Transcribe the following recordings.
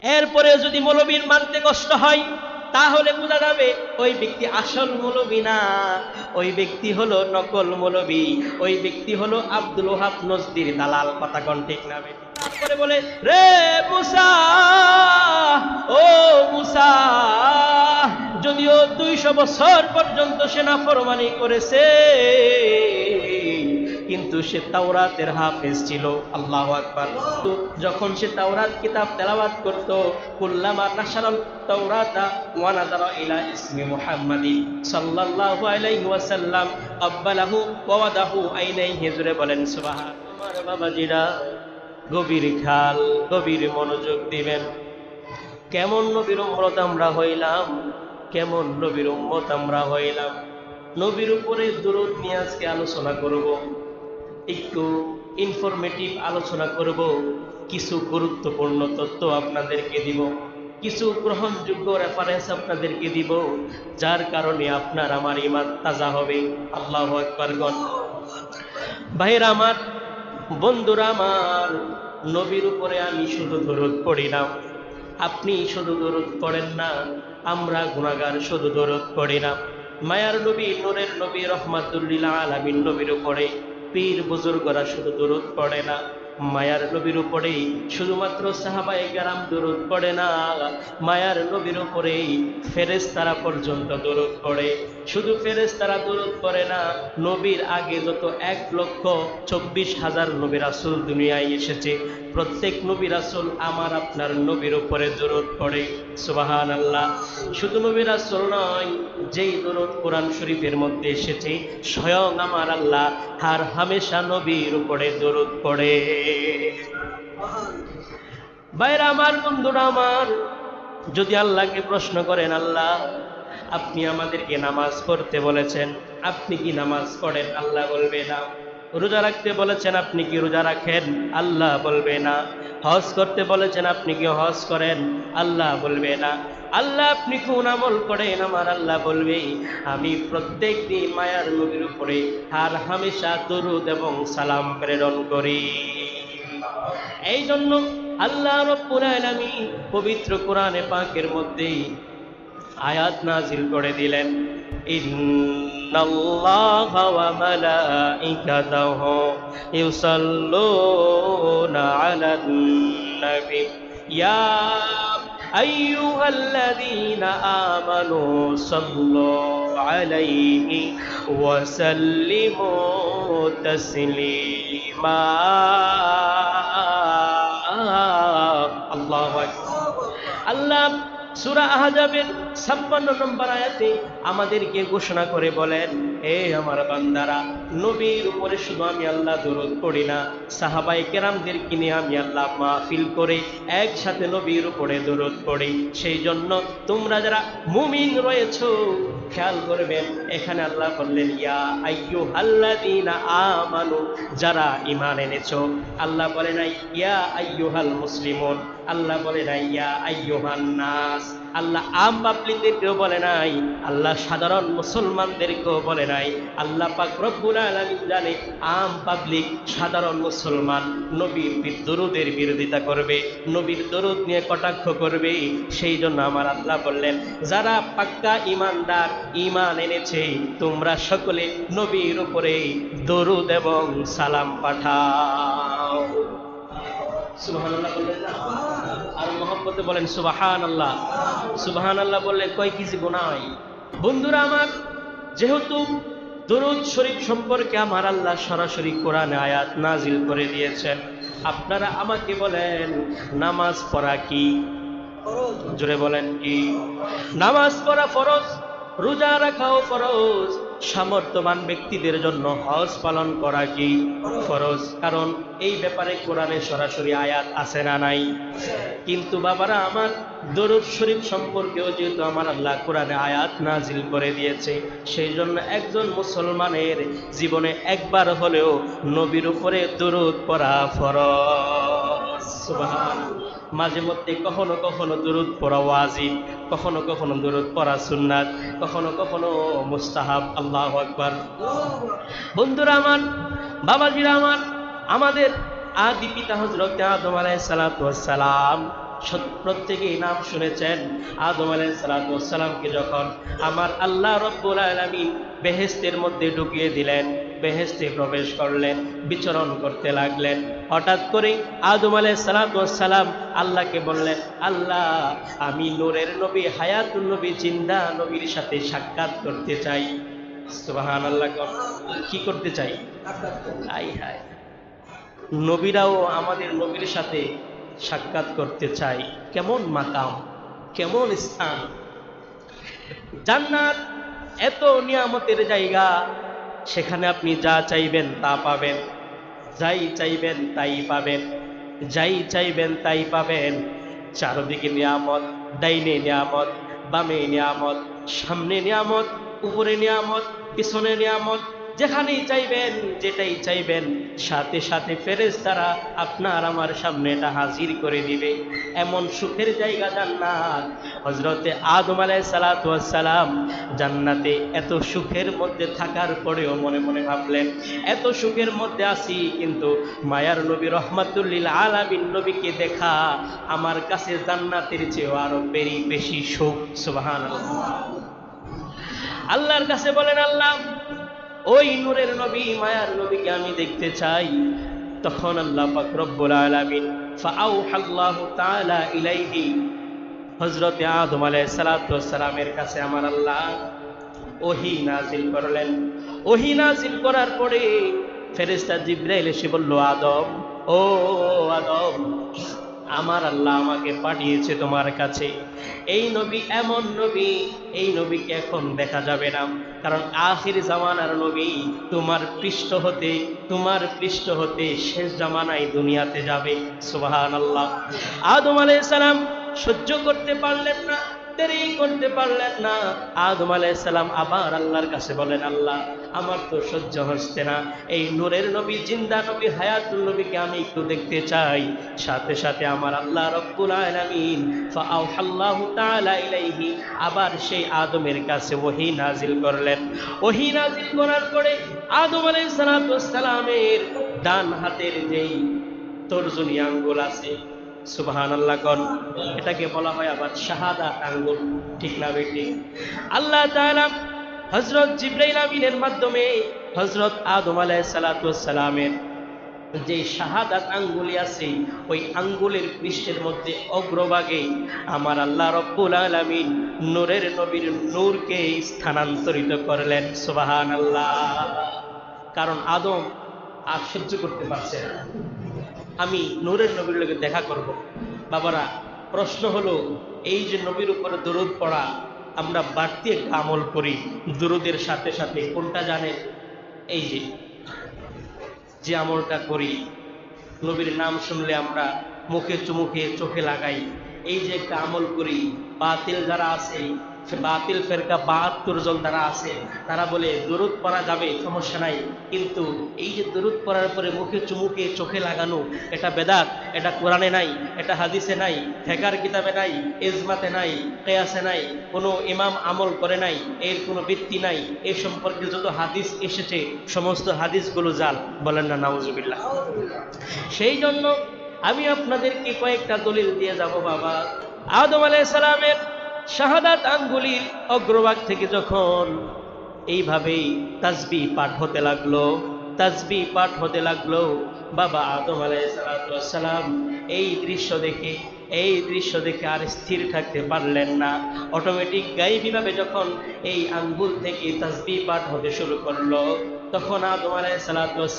এরপরে যদি মৌলবীর মানতে কষ্ট হয় তাহলে বোঝা যাবে ওই ব্যক্তি আসল মৌলবী না, ওই ব্যক্তি হলো নকল মৌলবী, ওই ব্যক্তি হলো আব্দুল ওহাব নজদির দালাল। কথা কোন ঠিক না বেঠিক? তারপরে বলে, রে মুসা, ও মুসা, যদিও 200 বছর পর্যন্ত সে নাফরমানি করেছে, কিন্তু সে তাওরাতের হাফেজ ছিল। আল্লাহু আকবার। যখন সে তাওরাত কিতাব তেলাওয়াত করত, কুল্লামা নাশারাল তাওরাতা ওয়া নাযারা ইলা ইসমি মুহাম্মাদি সাল্লাল্লাহু আলাইহি ওয়াসাল্লাম আব্বালাহু ওয়া ওয়াদাহু আইনাইহি, জুরে বলেন সুবহান। আমার বাবাজিরা, গভীর খেয়াল, গভীর মনোযোগ দিবেন। কেমন নবীর উম্মত আমরা হইলাম, কেমন নবীর উম্মত আমরা হইলাম। নবীর উপরে দরুদ নিয়ে আজকে আলোচনা করব, একটু ইনফরমেটিভ আলোচনা করব, কিছু গুরুত্বপূর্ণ তথ্য আপনাদেরকে দিব, কিছু গ্রহণযোগ্য রেফারেন্স আপনাদেরকে দিব, যার কারণে আপনার আমার ঈমান তাজা হবে। আল্লাহু আকবার গণ। ভাইরা আমার, বন্ধুরা আমার, নবীর উপরে আমি শুধু দরুদ পড়ি না, আপনি শুধু দরুদ পড়েন না, আমরা গুনাহগার শুধু দরুদ পড়ি না। মায়ার নবী, নূরের নবী, রহমাতুল লিল আলামিন নবীর উপরে পীর বুজুর্গরা শুধু দরুদ পড়ে না, মায়ার নবীর উপরেই শুধুমাত্র সাহাবায়ে কেরাম দরুদ পড়ে না, মায়ার নবীর উপরেই ফেরেশতারা পর্যন্ত দরুদ পড়ে। শুধু ফেরেশতারা দরুদ পড়ে না, নবীর আগে যত 1,24,000 নবী রাসূল দুনিয়ায় এসেছে, প্রত্যেক নবী রাসূল আমার আপনার নবীর উপরে দরুদ পড়ে। সুবহানাল্লাহ। শুধু নবী রাসূল নয়, যেই দরুদ কোরআন শরীফের মধ্যে এসেছে, স্বয়ং আমার আল্লাহ হার হামেশা নবীর উপরে দরুদ পড়ে। ভাইরা আমার, বন্ধুরা আমার, যদি আল্লাহকে প্রশ্ন করেন, আল্লাহ আপনি আমাদেরকে নামাজ পড়তে বলেছেন, আপনি কি নামাজ পড়েন? আল্লাহ বলবে না। রোজা রাখতে বলেছেন, আপনি কি রোজা রাখেন? আল্লাহ বলবে না। হজ করতে বলেছেন, আপনি কি হজ করেন? আল্লাহ বলবে না। আল্লাহ আপনি কোন আমল করেন? আমার আল্লাহ বলবে, আমি প্রত্যেক দিন মায়ার নবীর উপরে আর হামেশা দরুদ এবং সালাম প্রেরণ করি। এই জন্য আল্লাহ রাব্বুল আলামিন পবিত্র কোরআনে পাকের মধ্যে আয়াত নাজিল করে দিলেন, ইন্নাল্লাহা ওয়া মালাইকাতাহু ইউসাল্লুনা আলান নবী ইয়া আইয়ুহাল্লাযীনা আমানু সাল্লু আলাইহি ওয়া সাল্লিমু তাসলিমা। আল্লাহু আকবার। আল্লাহ সূরা আহজাবের 56 নম্বর আয়াতে আমাদেরকে ঘোষণা করে বলেন, হে আমার বান্দারা, নবীর উপরে শুধু আমি আল্লাহ দরুদ পড়ি না, সাহাবায়ে কেরামদেরকে নিয়ে আমি আল্লাহ মাহফিল করে একসাথে নবীর উপরে দরুদ পড়ি। সেই জন্য তোমরা যারা মুমিন রয়েছো, খেয়াল করবেন, এখানে আল্লাহ বললেন ইয়া আইয়ুহাল্লাযীনা আমানু, যারা ঈমান এনেছো। আল্লাহ বলে নাই ইয়া আইয়ুহাল মুসলিমুন, আল্লাহ বলে নাই ইয়া আইয়ুহান নাস, আল্লাহ আম পাবলিকদেরকেও বলে নাই, আল্লাহ সাধারণ মুসলমানদেরকেও বলে নাই। আল্লাহ পাক রব্বুল আলামিন জানে আম পাবলিক, সাধারণ মুসলমান নবীর দরুদের বিরোধিতা করবে, নবীর দরুদ নিয়ে কটাক্ষ করবে। সেই জন্য আমার আল্লাহ বললেন, যারা পাক্কা ঈমানদার, ঈমান এনেছে, তোমরা সকলে নবীর উপরে দরুদ এবং সালাম পাঠাও। সুবহানাল্লাহ বললেন না? আর মহব্বতে বলেন সুবহানাল্লাহ। সুবহানাল্লাহ বললে কয় কিছু গুনাহ হয়। বন্ধুরা আমার, যেহেতু দরুদ শরীফ সম্পর্কে আমার আল্লাহ সরাসরি কোরআনে আয়াত নাজিল করে দিয়েছেন, আপনারা আমাকে বলেন নামাজ পড়া কি? জোরে বলেন কি? নামাজ পড়া ফরজ, রোজা রাখাও ফরজ, সামর্থ্যবান ব্যক্তিদের জন্য হজ পালন করা কি ফরজ। কারণ এই ব্যাপারে কোরআনে সরাসরি আয়াত আছে না নাই? কিন্তু বাবারা আমার, দরুদ শরীফ সম্পর্কেও যেহেতু আমার আল্লাহ কোরআনে আয়াত নাজিল করে দিয়েছে, সেই জন্য একজন মুসলমানের জীবনে একবার হলেও নবীর উপরে দরুদ পড়া ফরজ। সুবহানাল্লাহ। মাঝে মধ্যে কখনো কখনো দরুদ পড়া ওয়াজিব, কখনো কখনো দরুদ পড়া সুন্নাত, কখনো কখনো মুস্তাহাব। আল্লাহু আকবার। বন্ধুরা আমার, বাবাজিরা আমার, আমাদের আদি পিতা হযরত আদম আলাইহিস সালাতু ওয়াস সালাম প্রত্যেকেই নাম শুনেছেন। আদম আলাইহিস সালাতু ওয়াস সালামকে যখন আমার আল্লাহ রব্বুল আলামিন বেহেশতের মধ্যে ঢুকিয়ে দিলেন, বেহেশতে প্রবেশ করলেন, বিচরণ করতে লাগলেন। হঠাৎ করে আদম আলাইহিস সালাতু ওয়াস সালাম আল্লাহকে বললেন, আল্লাহ, আমি নূরের নবী, হায়াতুন নবী, জিন্দা নবীর সাথে সাক্ষাৎ করতে চাই। সুবহানাল্লাহ। কি করতে চাই? হায় হায়, নবীরাও আমাদের নবীর সাথে সাক্ষাৎ করতে চাই। কেমন মাকাম, কেমন স্থান! জান্নাত এত নিয়ামতের জায়গা, সেখানে আপনি যা চাইবেন তা পাবেন, যাই চাইবেন তাই পাবেন, যাই চাইবেন তাই পাবেন। চারদিকে নিয়ামত, ডাইনে নিয়ামত, বামে নিয়ামত, সামনে নিয়ামত, উপরে নিয়ামত, পিছনে নিয়ামত। যেখানেই চাইবেন, যেটাই চাইবেন, সাথে সাথে ফেরেশতারা আপনার আমার সামনে এটা হাজির করে দিবে। এমন সুখের জায়গা জান্নাত। হযরতে আদম আলাইহিস সালাতু ওয়াস সালাম জান্নাতে এত সুখের মধ্যে থাকার পরেও মনে মনে ভাবলেন, এত সুখের মধ্যে আছি, কিন্তু মায়ার নবী রহমাতুল লিল আলামিন নবীকে দেখা আমার কাছে জান্নাতের চেয়েও আরো বেশি সুখ। সুবহানাল্লাহ। আল্লাহর কাছে বলেন, আল্লাহ, ওই নূরের নবী, মায়ার নবীকে আমি দেখতে চাই। তখন আল্লাহ পাক রব্বুল আলামিন ফাআউহাল্লাহু তাআলা ইলাইহি, হযরতে আদম আলাইহিস সালাতু ওয়াস সালামের কাছে আমার আল্লাহ ওহী নাযিল করলেন। ওহী নাযিল করার পরে ফেরেশতা জিবরাইল এসে বলল, আদম, ও আদম, আমার আল্লাহ আমাকে পাঠিয়েছে তোমার কাছে। এই নবী এমন নবী, এই নবীকে এখন দেখা যাবে না, কারণ আখির জামানার নবী তোমার পৃষ্ঠ হতে শেষ জামানায় দুনিয়াতে যাবে। সুবহানাল্লাহ। আদম আলাইহিস সালাম সহ্য করতে পারলেন না, দেরি করতে পারলেন না। আদম আলাইহিস সালাম আবার আল্লাহর কাছে বলেন, আল্লাহ, আমার তো সহ্য হচ্ছে না, এই নূরের নবী, জিন্দা নবী, হায়াতুল নবীকে আমি একটু দেখতে চাই। সাথে সাথে আমার আল্লাহ রব্বুল আলামিন ফাআউহাল্লাহু তাআলা ইলাইহি, আবার সেই আদমের কাছে ওহী নাজিল করলেন। ওহী নাজিল করার পরে আদম আলাইহিস সালাতু ওয়াস সালামের ডান হাতের যেই তর্জনী আঙ্গুল আছে, সুবহানাল্লাহ কোন, এটাকে বলা হয় আবার শাহাদাত আঙ্গুল, ঠিক না বেটি? আল্লাহ তাআলা হযরত জিবরাইল আমিনের মাধ্যমে হযরত আদম আলাইহিস সালাতু ওয়াস সালামের যে শাহাদাত আঙ্গুলি আছে, ওই আঙ্গুলের পৃষ্ঠের মধ্যে অগ্রভাগে আমার আল্লাহ রব্বুল আলামিন নূরের নবীর নূরকে স্থানান্তরিত করলেন। সুবহানাল্লাহ। কারণ আদম আর সহ্য করতে পারছে না, আমি নূরের নবীর লোকে দেখা করব। বাবারা, প্রশ্ন হলো, এই যে নবীর উপরে দরুদ পড়া, আমরা বাড়তি একটা আমল করি দরুদের সাথে সাথে, কোনটা জানেন? এই যে আমলটা করি, নবীর নাম শুনলে আমরা মুখে চুমুখে চোখে লাগাই, এই যে একটা আমল করি, বাতিল যারা আছে, বাতিল ফেরকা ৭২ জন যারা আছে, তারা বলে দরুদ পড়া যাবে, সমস্যা নাই, কিন্তু এই যে দরুদ পড়ার পরে মুখে চুমুকে চোখে লাগানো, এটা বেদাত, এটা কোরআনে নাই, এটা হাদিসে নাই, ফিকহের কিতাবে নাই, ইজমাতে নাই, কিয়াসে নাই, কোনো ইমাম আমল করে নাই, এর কোনো ভিত্তি নাই। এই সম্পর্কে যত হাদিস এসেছে সমস্ত হাদিসগুলো জাল। বলেন না নাউজুবিল্লাহ। সেই জন্য আমি আপনাদেরকে কয়েকটা দলিল দিয়ে যাব। বাবা, আদম আলাইহিস সালামের শাহাদাত আঙ্গুলির অগ্রভাগ থেকে যখন এইভাবেই তাসবিহ পাঠ হতে লাগলো, তাসবিহ পাঠ হতে লাগলো, বাবা আদম আলাইহিস সালাম এই দৃশ্য দেখে আর স্থির থাকতে পারলেন না। অটোমেটিক গায়েবীভাবে যখন এই আঙ্গুল থেকে তাসবিহ পাঠ হতে শুরু করলো, তখন আদম আলাইহিস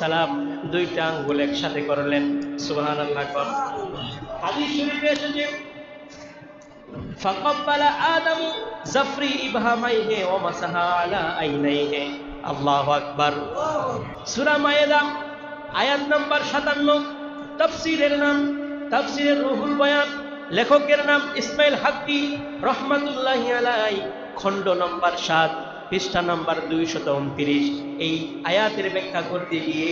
সালাম দুইটা আঙ্গুল একসাথে করলেন। সুবহানাল্লাহ। হাদিস শরীফে এসেছে, فقبل آدم زفر إبهاميه ومسح على عينيه। আল্লাহু আকবার। সূরা মায়েদা আয়াত নম্বর 57। তাফসীরের নাম তাফসীরের রুহুল বয়ান, লেখকের নাম ইসমাইল হাক্কি রহমাতুল্লাহি আলাইহি, খণ্ড নম্বর 7, পৃষ্ঠা নম্বর 229। এই আয়াতের ব্যাখ্যা করতে গিয়ে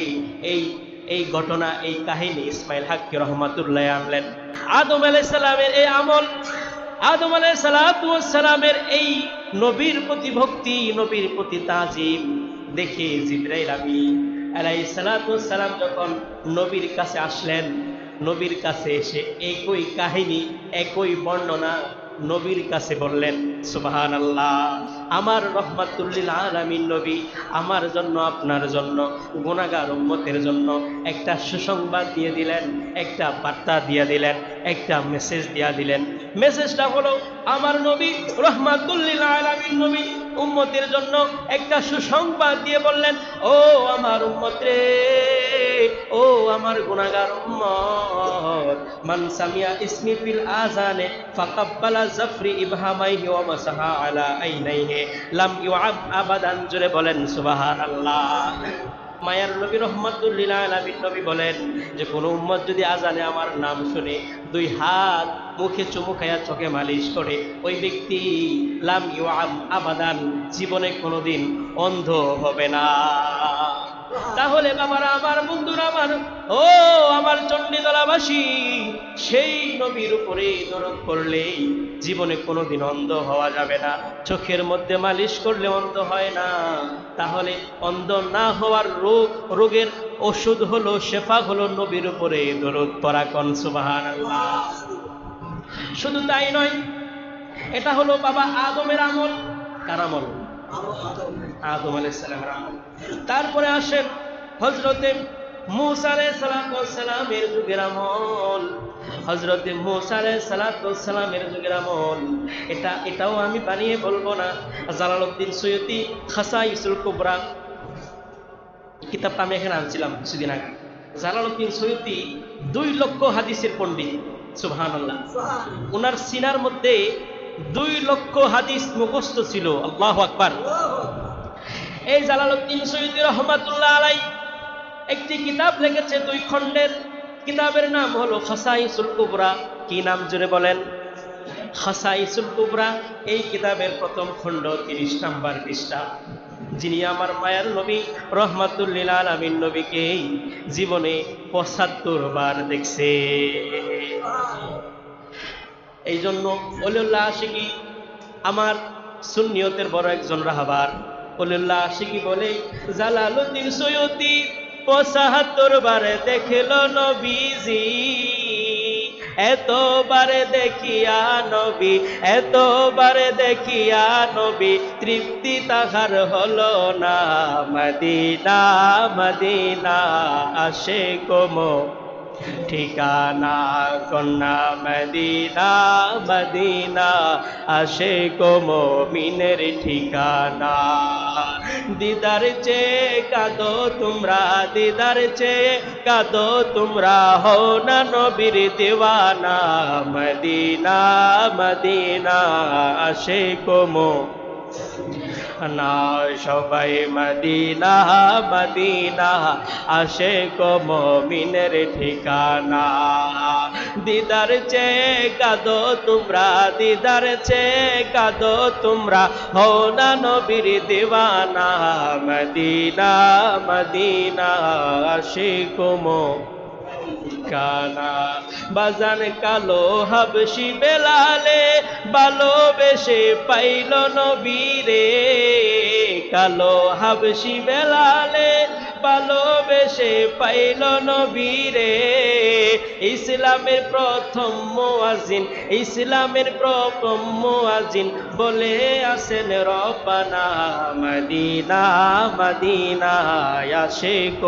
এই ঘটনা, এই কাহিনী ইসমাইল হাক্কি রহমাতুল্লাহি আনলেন। আদম আলাইহিস সালামের এই আমল, আদম আলাইহিস সালামের এই নবীর প্রতি ভক্তি, নবীর প্রতি তাজিম দেখে জিবরাইল আমিন আলাইহিস সালাম যখন নবীর কাছে আসলেন, নবীর কাছে এসে একই কাহিনী একই বর্ণনা নবীর কাছে বললেন। সুবহানাল্লাহ। আমার রহমাতুল্লিল আলামিন নবী আমার জন্য আপনার জন্য গুনাহগার উম্মতের জন্য একটা সুসংবাদ দিয়ে দিলেন, একটা বার্তা দিয়ে দিলেন, একটা মেসেজ দিয়ে দিলেন। মেসেজটা হলো আমার নবী রহমাতুল্লিল আলামিন নবী উম্মতের জন্য একটা সুসংবাদ দিয়ে বললেন, ও আমার উম্মত রে, ও আমার গুনাহগার উম্মত, মান সামিয়া ইসমি ফিল আযানে ফাকাব্বালা জাফরি ইবহামাইহি ওয়া মাসাহা আলা আইনাইহি লাম ইউআব আবাদান। জোরে বলেন সুবহানাল্লাহ। মায়ার নবী রহমাতুল্লিল আলামিন নবী বলেন যে কোন উম্মত যদি আজানে আমার নাম শুনে দুই হাত মুখে চুমু খায়া চোখে মালিশ করে, ওই ব্যক্তি লাম ইউআব আবাদান, জীবনে কোনোদিন অন্ধ হবে না। তাহলে বাবারা আমার, বন্ধুরা আমার, ও আমার চণ্ডীতলাবাসী, সেই নবীর উপরে দরদ করলেই জীবনে কোনোদিন অন্ধ হওয়া যাবে না। চোখের মধ্যে মালিশ করলে অন্ধ হয় না। তাহলে অন্ধ না হওয়ার রোগের ওষুধ হলো, শেফা হলো নবীর উপরে দরদ পড়া। কোন সুবহানাল্লাহ। শুধু তাই নয়, এটা হলো বাবা আদমের আমল। কার আমল? আদম আলাইহিস সালামের আমল। তারপরে আসেন হযরতে মূসা আলাইহিস সালামের যুগের আমল। হযরতে মূসা আলাইহিস সালামের যুগের আমল। এটাও আমি বানিয়ে বলবো না। জালালউদ্দিন সৈয়দী খাসাইসুল কুবরা কিতাবটা আমি এখানে আনছিলাম কিছুদিন আগে। জালালউদ্দিন সৈয়দী 2 লক্ষ হাদিসের পণ্ডিত। সুবহানাল্লাহ। ওনার সিনার মধ্যে 2 লক্ষ হাদিস মুখস্থ ছিল। আল্লাহু আকবার। এই জালালউদ্দিন সৈয়দী রহমাতুল্লাহ আলাইহি একটি কিতাব লিখেছে 2 খণ্ডের। কিতাবের নাম হলো খাসাইসুল কুবরা। কি নাম জোরে বলেন? খাসাইসুল কুবরা। এই কিতাবের প্রথম খণ্ড 30 নম্বর পৃষ্ঠা। যিনি আমার মায়ার নবী রহমাতুল্লিল আলামিন নবীকে জীবনে 75 বার দেখছে। এই জন্য ওলিউল্লাহ আশিকি আমার সুন্নিয়তের বড় একজন রাহবার ওলিউল্লাহ আশিকি বলে, জালালউদ্দিন সৈয়দী 75 বারে দেখল নবীজি, এতবারে দেখিয়া নবী, এতবারে দেখিয়া নবী, তৃপ্তি তাহার হলো না। মদিনা মদিনা আশিক মো ঠিকানা, কন্যা মদিনা মদিনা আশিক মুমিনের ঠিকানা। দিদার চেয়ে কাঁদো তোমরা, দিদার চেয়ে কাঁদো তোমরা, হও না নবীর দিওয়ানা। মদিনা মদিনা আশিক না, সবাই মদিনা মদিনা আশিক মুমিনের ঠিকানা। দিদার চেয়ে কাঁদো তোমরা, দিদার চেয়ে কাঁদো তোমরা, হও না নবীর দিওয়ানা। মদিনা মদিনা আশিক কানা। বাজান কালো হাবশি বেলালে ভালোবেসে পাইল নবীরে, কালো হাবশি বেলালে ভালোবেসে পাইল নবীরে। ইসলামের প্রথম মুয়াজ্জিন, ইসলামের প্রথম মুয়াজ্জিন বলে আসেন রব্বানা। মদিনা মদিনা আশিক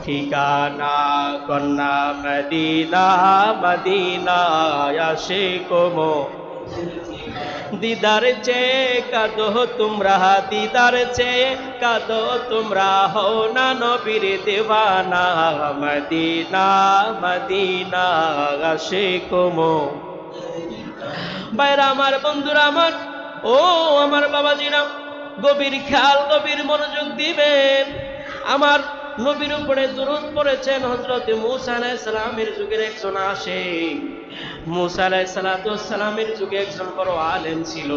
ঠিকানা, কন্যা মদিনা মদিনা আশিক দিদার চেয়ে কাঁদো তোমরা, দিদার চেয়ে কাঁদো তোমরা, হও না নবীর দিওয়ানা। মদিনা মদিনা আশিক ভাইরা আমার, বন্ধুরা আমার, ও আমার বাবাজিরা, গভীর খেয়াল, গভীর মনোযোগ দিবেন। আমার নবীর উপরে দুরূদ পড়েছেন হযরত মূসা আলাইহিস সালামের যুগের একজন আশিক। মুসা আলাইহিস সালাতু ওয়াস সালামের যুগে একজন বড় আলেম ছিল।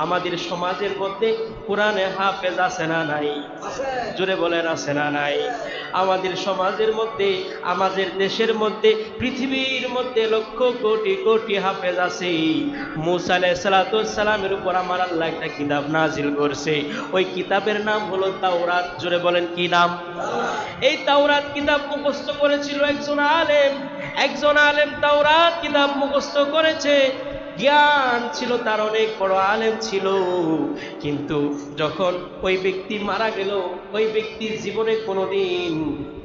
আমাদের সমাজের মধ্যে কোরআনে হাফেজ আছে না নাই? জোরে বলেন আছে না নাই? আমাদের সমাজের মধ্যে, আমাদের দেশের মধ্যে, পৃথিবীর মধ্যে লক্ষ কোটি কোটি হাফেজ আছে। মুসা আলাইহিস সালাতু ওয়াস সালামের উপর আমার আল্লাহ একটা কিতাব নাজিল করছে। ওই কিতাবের নাম হলো তাওরাত। জোরে বলেন কি নাম? এই তাওরাত কিতাব মুখস্থ করেছিল একজন আলেম। একজন আলেম তাওরাত কিতাব মুখস্থ করেছে, জ্ঞান ছিল তার, অনেক বড় আলেম ছিল। কিন্তু যখন ওই ব্যক্তি মারা গেল, ওই ব্যক্তির জীবনে কোনোদিন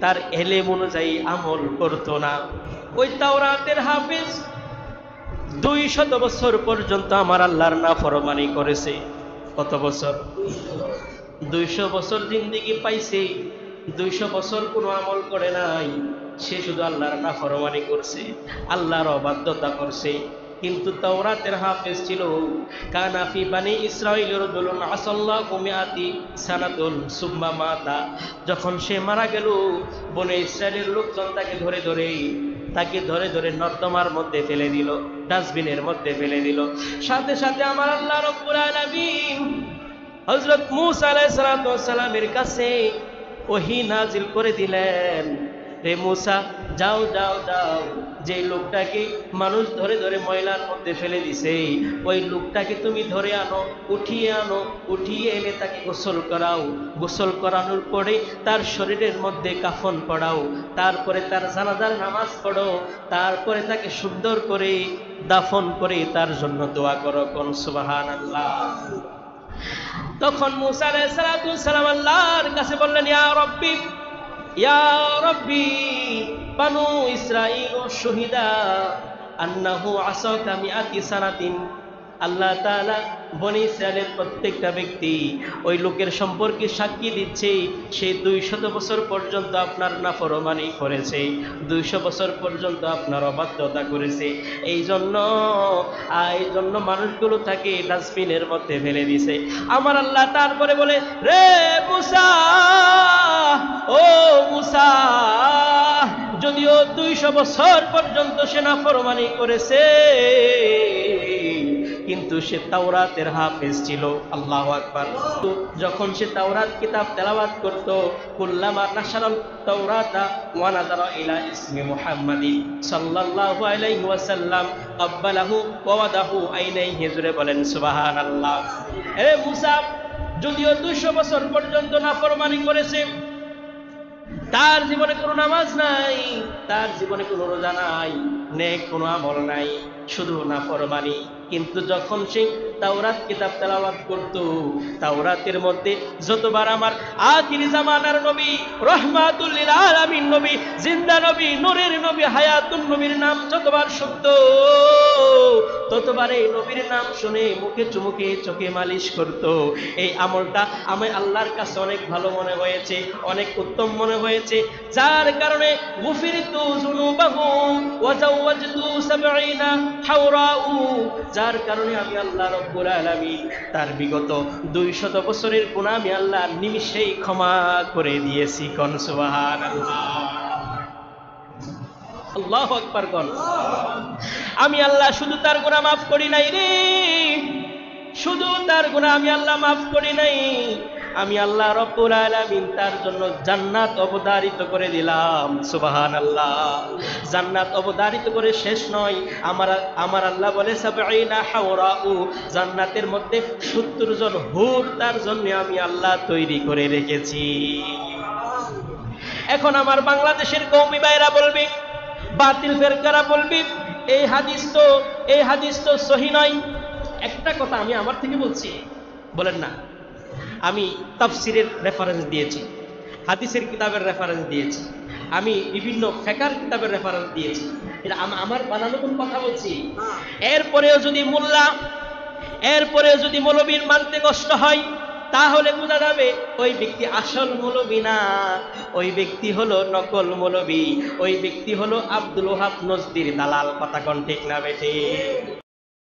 তার এলেম অনুযায়ী আমল করত না। ওই তাওরাতের হাফেজ 200 বছর পর্যন্ত আমার আল্লাহর নাফরমানি করেছে। কত বছর? 200 বছর জিন্দেগি পাইছে, 200 বছর কোনো আমল করে নাই। সে শুধু আল্লাহর নাফরমানি করছে, আল্লাহর অবাধ্যতা করছে। কিন্তু তাওরাতের হাফেজ ছিল। কানা ফি বানি ইসরাঈল রাজুলুন আসাল্লাহু মিআতি সানাতুন সুম্মা মাতা। যখন সে মারা গেল, বনে ইসরায়েলের লোকজন তাকে ধরে ধরে নর্দমার মধ্যে ফেলে দিল, ডাস্টবিনের মধ্যে ফেলে দিল। সাথে সাথে আমার আল্লাহ রাব্বুল আলামিন হযরত মূসা আলাইহিস সালাতু ওয়াস সালামের কাছে ওহী নাজিল করে দিলেন, রে মূসা, যাও যাও যাও, যে লোকটাকে মানুষ ধরে ধরে ময়লার মধ্যে ফেলে দিছে, ওই লোকটাকে তুমি ধরে আনো, উঠিয়ে এনে তাকে গোসল করাও। গোসল করানোর পরে তার শরীরের মধ্যে কাফন পড়াও, তারপরে তার জানাজার নামাজ পড়ো, তারপরে তাকে সুন্দর করে দাফন করে তার জন্য দোয়া করো। কোন সুবহানাল্লাহ। তখন মূসা আলাইহিস সালাতু ওয়াস সালাম আল্লাহর কাছে বললেন, ইয়া রব্বি বানু ইসরাঈল শাহিদা আন্নাহু আসাকা মিআতি সানাতিন। আল্লাহ তাআলা বনি ইসরায়েলের প্রত্যেকটা ব্যক্তি ওই লোকের সম্পর্কে সাক্ষী দিচ্ছে, সে 200 বছর পর্যন্ত আপনার নাফরমানি করেছে, 200 বছর পর্যন্ত আপনার অবাধ্যতা করেছে। এই জন্য মানুষগুলো তাকে ডাস্টবিনের মধ্যে ফেলে দিছে। আমার আল্লাহ তারপরে বলে, রে মূসা, ও মূসা, যদিও 200 বছর পর্যন্ত সে নাফরমানি করেছে, কিন্তু সে তাওরাতের হাফেজ ছিল। আল্লাহু আকবার। যখন সে তাওরাত কিতাব তেলাওয়াত করত, কুল্লামা নাশারাল তাওরাতা ওয়া নাযারা ইলা ইসমি মুহাম্মাদিন সাল্লাল্লাহু আলাইহি ওয়াসাল্লাম ক্বাবালাহু ওয়া ওয়াদাহু আইনাইহি। জোরে বলেন সুবহানাল্লাহ। এ মূসা, যদিও 200 বছর পর্যন্ত নাফরমানি করেছে, তার জীবনে কোনো নামাজ নাই, তার জীবনে কোনো রোজা নাই, নেক কোনো আমল নাই, শুধু নাফরমানি। কিন্তু যখন সে তাওরাত কিতাব তেলাওয়াত করত, তাওরাতের মধ্যে যতবার আমার আখির জামানার নবী, রহমাতুল লিল আলামিন নবী, জিন্দা নবী, নূরের নবী, হায়াতুন নবীর নাম যতবার শুনত, ততবার এই নবীর নাম শুনে মুখে চুমুকে চোখে মালিশ করত। এই আমলটা আমি আল্লাহর কাছে অনেক ভালো মনে হয়েছে, অনেক উত্তম মনে হয়েছে, যার কারণে গুফিরতু যুনুবাহু ওয়া জাওয়াজতু 70 হাওরাউ, যার কারণে আমি আল্লাহ রাব্বুল আলামিন তার বিগত 200 বছরের গুনাহ আমি আল্লাহ নিমিষেই ক্ষমা করে দিয়েছি। কোন সুবহানাল্লাহ। আল্লাহু আকবার। কোন আমি আল্লাহ শুধু তার গুনাহ মাফ করি নাই রে, শুধু তার গুনাহ আমি আল্লাহ মাফ করি নাই, আমি আল্লাহ রাব্বুল আলামিন তার জন্য জান্নাত অবধারিত করে দিলাম। সুবহানাল্লাহ। জান্নাত অবধারিত করে শেষ নয়, আমার আল্লাহ বলে 70 হাওরাউ, জান্নাতের মধ্যে 70 জন হুর তার জন্য আমি আল্লাহ তৈরি করে রেখেছি। এখন আমার বাংলাদেশের কওমি ভাইরা বলবে, বাতিল ফেরকারা বলবে, এই হাদিস তো সহিহ নয়। একটা কথা আমি আমার থেকে বলছি, বলেন না, আমি তাফসিরের রেফারেন্স দিয়েছি, হাদিসের কিতাবের রেফারেন্স দিয়েছি, আমি বিভিন্ন ফিকহের কিতাবের রেফারেন্স দিয়েছি, এটা আমার বানানো কোন কথা বলছি? এরপরেও যদি মৌলবীর মানতে কষ্ট হয়, তাহলে বোঝা যাবে ওই ব্যক্তি আসল মৌলবী না, ওই ব্যক্তি হলো নকল মৌলবী, ওই ব্যক্তি হলো আব্দুল ওহাব নজদির দালাল। কথা কোন ঠিক না বেঠিক?